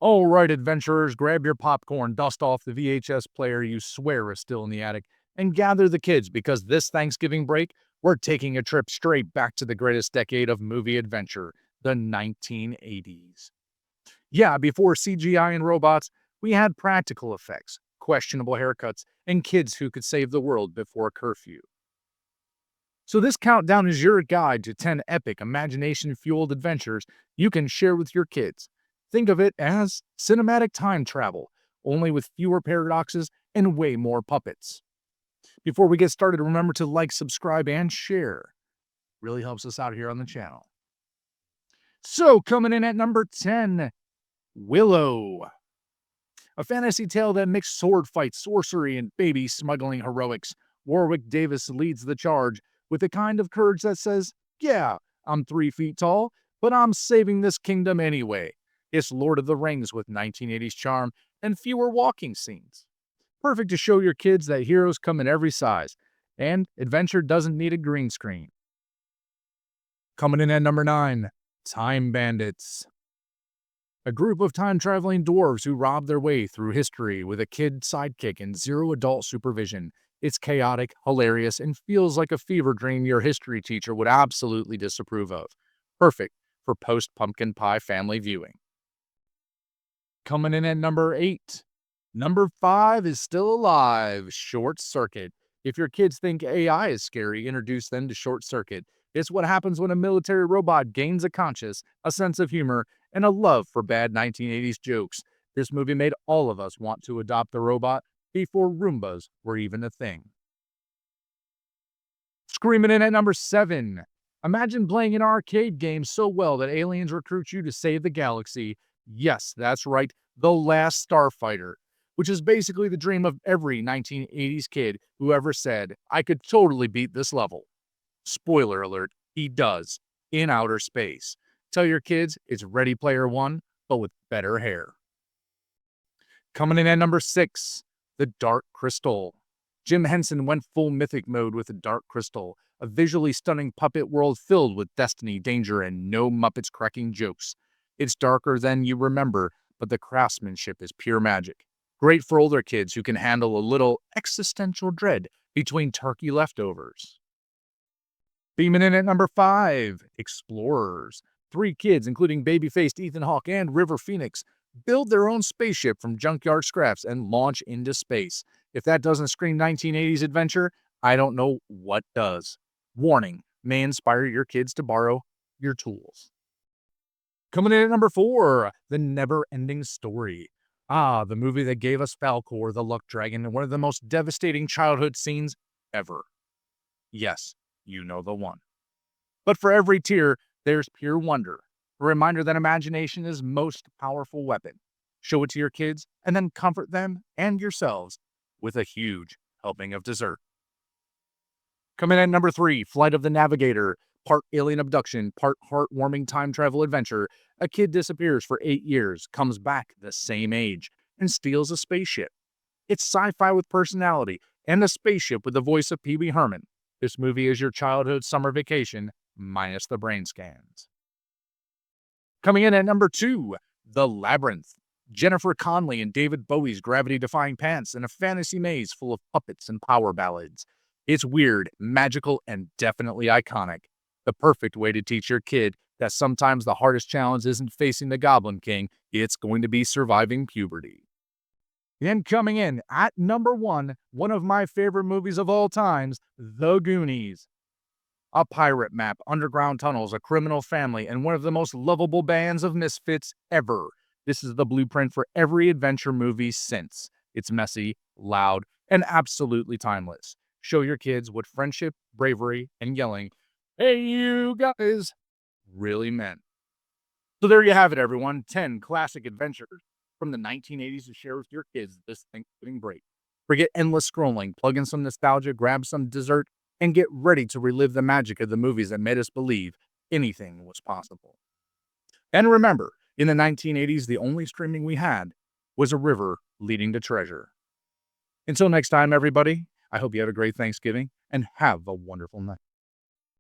All right, adventurers, grab your popcorn, dust off the VHS player you swear is still in the attic, and gather the kids because this Thanksgiving break, we're taking a trip straight back to the greatest decade of movie adventure, the 1980s. Yeah, before CGI and robots, we had practical effects, questionable haircuts, and kids who could save the world before curfew. So, this countdown is your guide to 10 epic, imagination fueled adventures you can share with your kids. Think of it as cinematic time travel, only with fewer paradoxes and way more puppets. Before we get started, remember to like, subscribe, and share. Really helps us out here on the channel. So, coming in at number 10, Willow. A fantasy tale that mixed sword fights, sorcery, and baby smuggling heroics. Warwick Davis leads the charge with the kind of courage that says, yeah, I'm 3 feet tall, but I'm saving this kingdom anyway. It's Lord of the Rings with 1980s charm and fewer walking scenes. Perfect to show your kids that heroes come in every size, and adventure doesn't need a green screen. Coming in at number 9, Time Bandits. A group of time-traveling dwarves who rob their way through history with a kid sidekick and zero adult supervision. It's chaotic, hilarious, and feels like a fever dream your history teacher would absolutely disapprove of. Perfect for post-pumpkin pie family viewing. Coming in at number 8. Number 5 is still alive, Short Circuit. If your kids think AI is scary, introduce them to Short Circuit. It's what happens when a military robot gains a conscience, a sense of humor, and a love for bad 1980s jokes. This movie made all of us want to adopt a robot before Roombas were even a thing. Screaming in at number 7. Imagine playing an arcade game so well that aliens recruit you to save the galaxy. Yes, that's right, The Last Starfighter, which is basically the dream of every 1980s kid who ever said, I could totally beat this level. Spoiler alert, he does, in outer space. Tell your kids it's Ready Player One, but with better hair. Coming in at number 6, The Dark Crystal. Jim Henson went full mythic mode with The Dark Crystal, a visually stunning puppet world filled with destiny, danger, and no Muppets cracking jokes. It's darker than you remember, but the craftsmanship is pure magic. Great for older kids who can handle a little existential dread between turkey leftovers. Beaming in at number 5, Explorers. 3 kids, including baby-faced Ethan Hawke and River Phoenix, build their own spaceship from junkyard scraps and launch into space. If that doesn't scream 1980s adventure, I don't know what does. Warning, may inspire your kids to borrow your tools. Coming in at number 4, The Never-Ending Story. The movie that gave us Falkor, the Luck Dragon, and one of the most devastating childhood scenes ever. Yes, you know the one. But for every tear, there's pure wonder. A reminder that imagination is most powerful weapon. Show it to your kids, and then comfort them and yourselves with a huge helping of dessert. Coming in at number 3, Flight of the Navigator. Part alien abduction, part heartwarming time travel adventure. A kid disappears for 8 years, comes back the same age, and steals a spaceship. It's sci-fi with personality, and a spaceship with the voice of Pee Wee Herman. This movie is your childhood summer vacation, minus the brain scans. Coming in at number 2, The Labyrinth. Jennifer Connelly and David Bowie's gravity-defying pants in a fantasy maze full of puppets and power ballads. It's weird, magical, and definitely iconic. The perfect way to teach your kid that sometimes the hardest challenge isn't facing the Goblin King, it's going to be surviving puberty. And coming in at number 1, one of my favorite movies of all times, The Goonies. A pirate map, underground tunnels, a criminal family, and one of the most lovable bands of misfits ever. This is the blueprint for every adventure movie since. It's messy, loud, and absolutely timeless. Show your kids what friendship, bravery, and yelling, "Hey you guys," really meant. So there you have it, everyone. 10 classic adventures from the 1980s to share with your kids this Thanksgiving break. Forget endless scrolling, plug in some nostalgia, grab some dessert, and get ready to relive the magic of the movies that made us believe anything was possible. And remember, in the 1980s, the only streaming we had was a river leading to treasure. Until next time, everybody, I hope you have a great Thanksgiving and have a wonderful night.